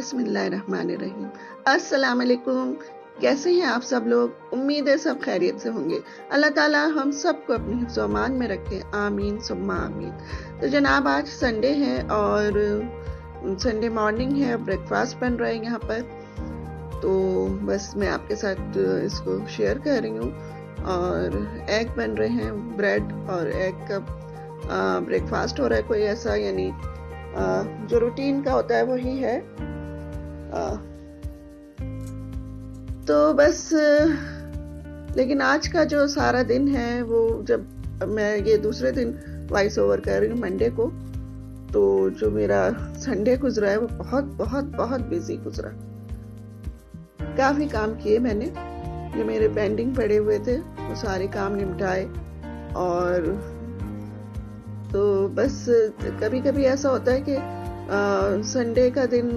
बिस्मिल्लाहिर्रहमानिर्रहीम। अस्सलाम वालेकुम। कैसे हैं आप सब लोग? उम्मीद है सब खैरियत से होंगे। अल्लाह ताला हम सबको अपनी हिफ्ज़ व अमान में रखे, आमीन सुम्मा आमीन। तो जनाब आज संडे है और संडे मॉर्निंग है, ब्रेकफास्ट बन रहा है यहाँ पर। तो बस मैं आपके साथ इसको शेयर कर रही हूँ। और एग बन रहे हैं, ब्रेड और एग का ब्रेकफास्ट हो रहा है। कोई ऐसा यानी जो रूटीन का होता है वही है। तो बस लेकिन आज का जो सारा दिन है वो, जब मैं ये दूसरे दिन वॉइस ओवर कर रही हूँ मंडे को, तो जो मेरा संडे गुजरा है वो बहुत बहुत बहुत बिजी गुजरा। काफी काम किए मैंने, जो मेरे पेंडिंग पड़े हुए थे वो सारे काम निपटाए। और तो बस कभी कभी ऐसा होता है कि संडे का दिन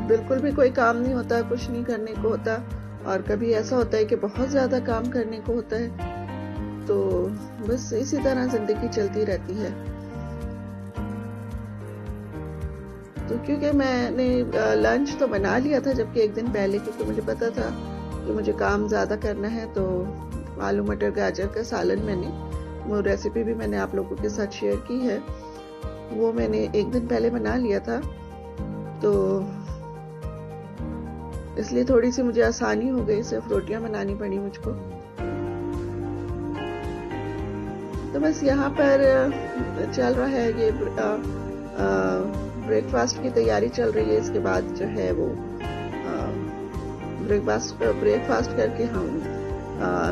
बिल्कुल भी कोई काम नहीं होता, कुछ नहीं करने को होता। और कभी ऐसा होता है कि बहुत ज्यादा काम करने को होता है। तो बस इसी तरह जिंदगी चलती रहती है। तो क्योंकि मैंने लंच तो बना लिया था जबकि एक दिन पहले, क्योंकि मुझे पता था कि मुझे काम ज्यादा करना है। तो आलू मटर गाजर का सालन, मैंने वो रेसिपी भी मैंने आप लोगों के साथ शेयर की है, वो मैंने एक दिन पहले बना लिया था। तो इसलिए थोड़ी सी मुझे आसानी हो गई, सिर्फ रोटियां बनानी पड़ी मुझको। तो बस यहाँ पर चल रहा है ये ब्रेकफास्ट की तैयारी चल रही है। इसके बाद जो है वो ब्रेकफास्ट करके हम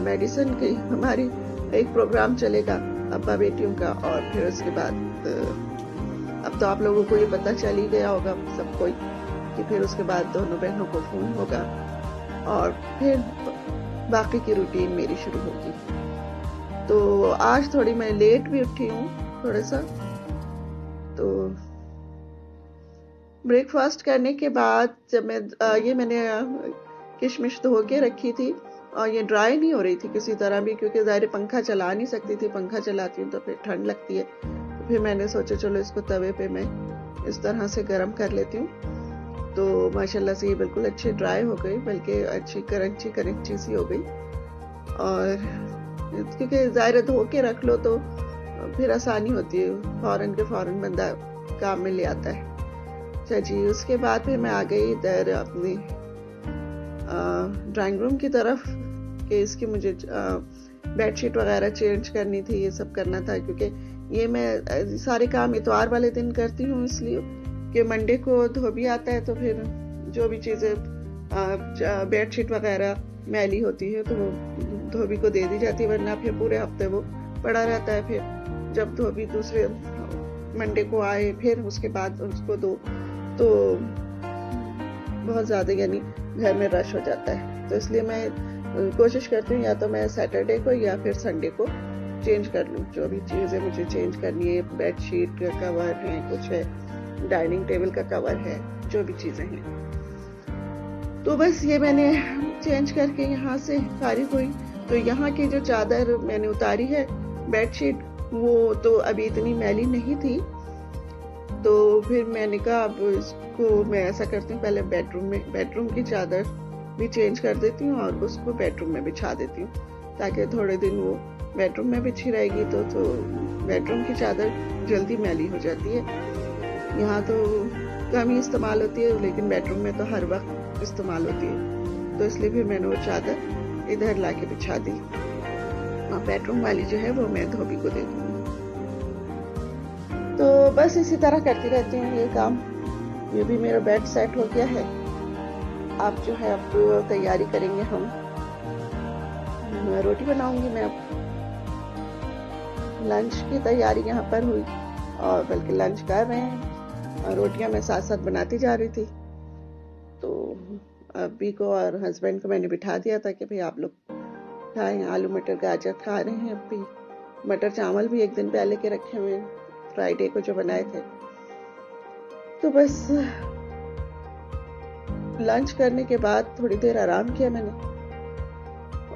मेडिसिन की हमारी एक प्रोग्राम चलेगा अब्बा बेटियों का। और फिर उसके बाद अब तो आप लोगों को ये पता चल ही गया होगा सबको कि फिर उसके बाद दोनों बहनों को फोन होगा और फिर बाकी की रूटीन मेरी शुरू होगी। तो आज थोड़ी मैं लेट भी उठी हूँ थोड़ा सा। तो ब्रेकफास्ट करने के बाद जब मैंने किशमिश धो के रखी थी और ये ड्राई नहीं हो रही थी किसी तरह भी, क्योंकि ज़ाहिर पंखा चला नहीं सकती थी। पंखा चलाती हूँ तो फिर ठंड लगती है। तो फिर मैंने सोचा चलो इसको तवे पे मैं इस तरह से गर्म कर लेती हूँ। तो माशाल्लाह से ये बिल्कुल अच्छी ड्राई हो गई, बल्कि अच्छी करंची सी हो गई। और क्योंकि ज़ाहिर धो के रख लो तो फिर आसानी होती है, फौरन के फौरन बंदा काम में ले आता है। अच्छा जी, उसके बाद फिर मैं आ गई इधर अपनी ड्राइंग रूम की तरफ कि इसकी मुझे बेडशीट वगैरह चेंज करनी थी, ये सब करना था। क्योंकि ये मैं सारे काम इतवार वाले दिन करती हूँ, इसलिए कि मंडे को धोबी आता है। तो फिर जो भी चीज़ें बेडशीट वगैरह मैली होती है तो वो धोबी को दे दी जाती है, वरना फिर पूरे हफ्ते वो पड़ा रहता है। फिर जब धोबी दूसरे मंडे को आए फिर उसके बाद उसको दो, तो बहुत ज़्यादा यानी घर में रश हो जाता है। तो इसलिए मैं कोशिश करती हूँ या तो मैं सैटरडे को या फिर संडे को चेंज कर लूँ जो भी चीज़ें मुझे चेंज करनी है। बेडशीट का कवर है, कुछ है, डाइनिंग टेबल का कवर है, जो भी चीज़ें हैं। तो बस ये मैंने चेंज करके यहाँ से फारिग हुई। तो यहाँ की जो चादर मैंने उतारी है बेडशीट, वो तो अभी इतनी मैली नहीं थी। तो फिर मैंने कहा अब इसको मैं ऐसा करती हूँ, पहले बेडरूम की चादर भी चेंज कर देती हूँ और उसको बेडरूम में बिछा देती हूँ, ताकि थोड़े दिन वो बेडरूम में बिछी रहेगी। तो बेडरूम की चादर जल्दी मैली हो जाती है। यहाँ तो कम ही इस्तेमाल होती है, लेकिन बेडरूम में तो हर वक्त इस्तेमाल होती है। तो इसलिए फिर मैंने वो चादर इधर लाके बिछा दी और बेडरूम वाली जो है वो मैं धोबी को दे दूँगी। तो बस इसी तरह करती रहती हूँ ये काम। ये भी मेरा बेड सेट हो गया है। अब जो है अब तैयारी करेंगे हम, रोटी बनाऊंगी मैं। अब लंच की तैयारी यहाँ पर हुई, और बल्कि लंच कर रहे हैं और रोटियां मैं साथ साथ बनाती जा रही थी। तो अब्बी को और हस्बैंड को मैंने बिठा दिया था कि भाई आप लोग खाएं, आलू मटर गाजर खा रहे हैं। अब्बी मटर चावल भी एक दिन पहले के रखे हुए हैं, फ्राइडे को जो बनाए थे। तो बस लंच करने के बाद थोड़ी देर आराम किया मैंने,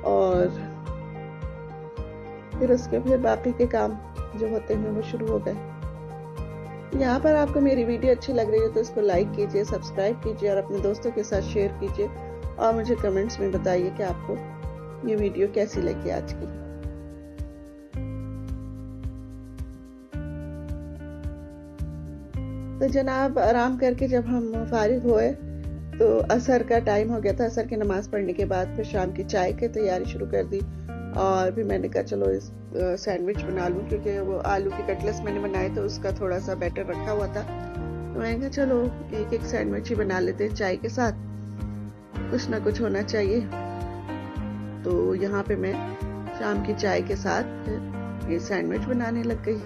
और फिर बाकी के काम जो होते हैं वो शुरू हो गए। यहाँ पर आपको मेरी वीडियो अच्छी लग रही है तो इसको लाइक कीजिए, सब्सक्राइब कीजिए और अपने दोस्तों के साथ शेयर कीजिए और मुझे कमेंट्स में बताइए कि आपको ये वीडियो कैसी लगी आज की। तो जनाब आराम करके जब हम फारिग हुए तो असर का टाइम हो गया था। असर की नमाज पढ़ने के बाद फिर शाम की चाय की तैयारी शुरू कर दी और फिर मैंने कहा चलो इस सैंडविच बना लूं, क्योंकि वो आलू के कटलेट्स मैंने बनाए तो उसका थोड़ा सा बैटर रखा हुआ था। तो मैंने कहा चलो एक एक सैंडविच ही बना लेते हैं चाय के साथ, कुछ ना कुछ होना चाहिए। तो यहाँ पे मैं शाम की चाय के साथ ये सैंडविच बनाने लग गई,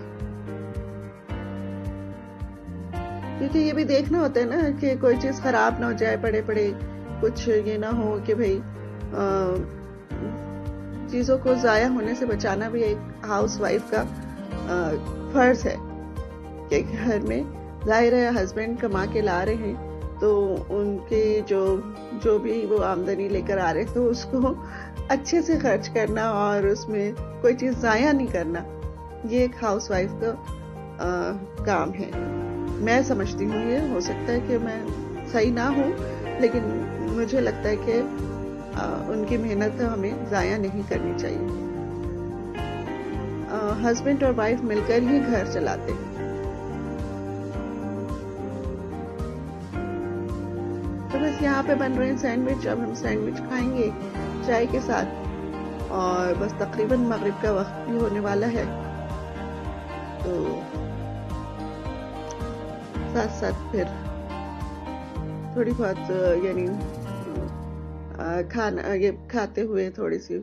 क्योंकि ये भी देखना होता है ना कि कोई चीज खराब ना हो जाए, पड़े पड़े कुछ ये ना हो कि भाई चीजों को जाया होने से बचाना भी एक हाउस वाइफ का फर्ज है कि घर में जाहिर है हस्बैंड कमा के ला रहे हैं तो उनके जो भी वो आमदनी लेकर आ रहे हैं तो उसको अच्छे से खर्च करना और उसमें कोई चीज जाया नहीं करना, ये एक हाउस वाइफ का काम है। मैं समझती हूँ, ये हो सकता है कि मैं सही ना हूँ, लेकिन मुझे लगता है कि उनकी मेहनत हमें जाया नहीं करनी चाहिए। हस्बैंड और वाइफ मिलकर ही घर चलाते हैं। तो बस यहाँ पे बन रहे हैं सैंडविच। अब हम सैंडविच खाएंगे चाय के साथ और बस तकरीबन मगरिब का वक्त भी होने वाला है, तो साथ साथ फिर थोड़ी बहुत यानी खाना ये खाते हुए थोड़ी सी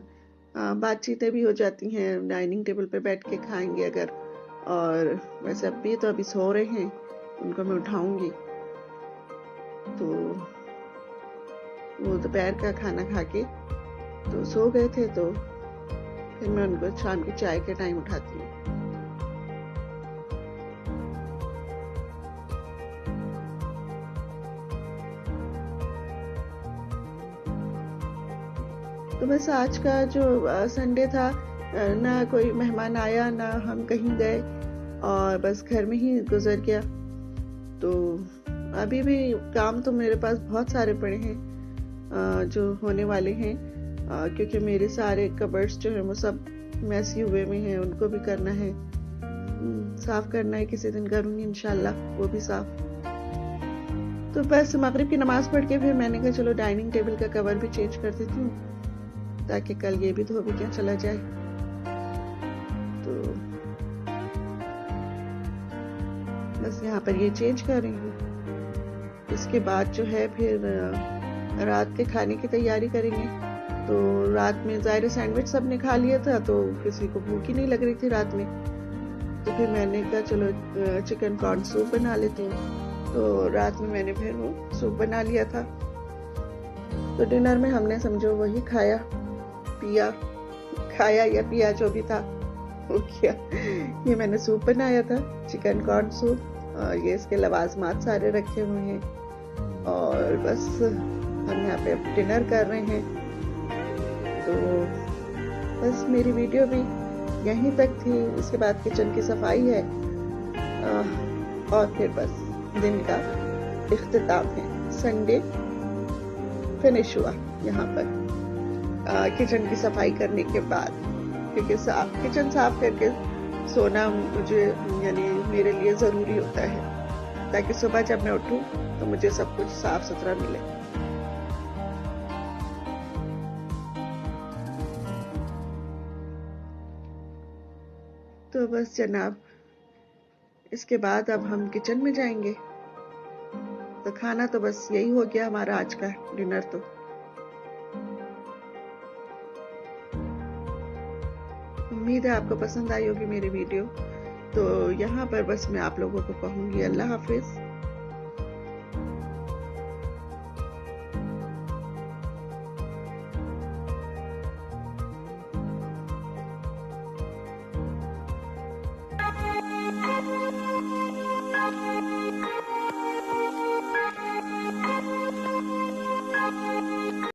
बातचीतें भी हो जाती हैं। डाइनिंग टेबल पे बैठ के खाएंगे अगर, और वैसे अभी तो अभी सो रहे हैं, उनको मैं उठाऊंगी। तो वो दोपहर का खाना खा के तो सो गए थे, तो फिर मैं उनको शाम की चाय के टाइम उठाती हूँ। तो बस आज का जो संडे था, ना कोई मेहमान आया ना हम कहीं गए और बस घर में ही गुजर गया। तो अभी भी काम तो मेरे पास बहुत सारे पड़े हैं जो होने वाले हैं, क्योंकि मेरे सारे कबर्ड्स जो हैं वो सब मैसी हुए में हैं, उनको भी करना है, साफ करना है। किसी दिन करूँगी इंशाल्लाह वो भी साफ। तो बस मगरिब की नमाज पढ़ के फिर मैंने कहा चलो डाइनिंग टेबल का कवर भी चेंज कर देती हूँ ताकि कल ये भी धो भी क्या चला जाए। तो बस यहाँ पर ये चेंज कर रही हूँ। इसके बाद जो है फिर रात के खाने की तैयारी करेंगे। तो रात में ज़ाहिर सैंडविच सबने खा लिया था, तो किसी को भूख ही नहीं लग रही थी रात में। तो फिर मैंने कहा चलो चिकन कॉर्न सूप बना लेती हूँ। तो रात में मैंने फिर वो सूप बना लिया था। तो डिनर में हमने समझो वही खाया या पिया जो भी था वो किया। ये मैंने सूप बनाया था, चिकन कॉर्न सूप, और ये इसके लवाजमात सारे रखे हुए हैं और बस हम यहाँ पे अब डिनर कर रहे हैं। तो बस मेरी वीडियो भी यहीं तक थी। इसके बाद किचन की सफाई है और फिर बस दिन का इख्तिताम है। संडे फिनिश हुआ यहाँ पर किचन की सफाई करने के बाद, क्योंकि किचन साफ करके सोना मुझे यानी मेरे लिए ज़रूरी होता है ताकि सुबह जब मैं उठूं तो मुझे सब कुछ साफ सुथरा मिले। तो बस जनाब इसके बाद अब हम किचन में जाएंगे। तो खाना तो बस यही हो गया हमारा आज का डिनर। तो उम्मीद है आपको पसंद आई होगी मेरी वीडियो। तो यहाँ पर बस मैं आप लोगों को कहूँगी अल्लाह हाफिज।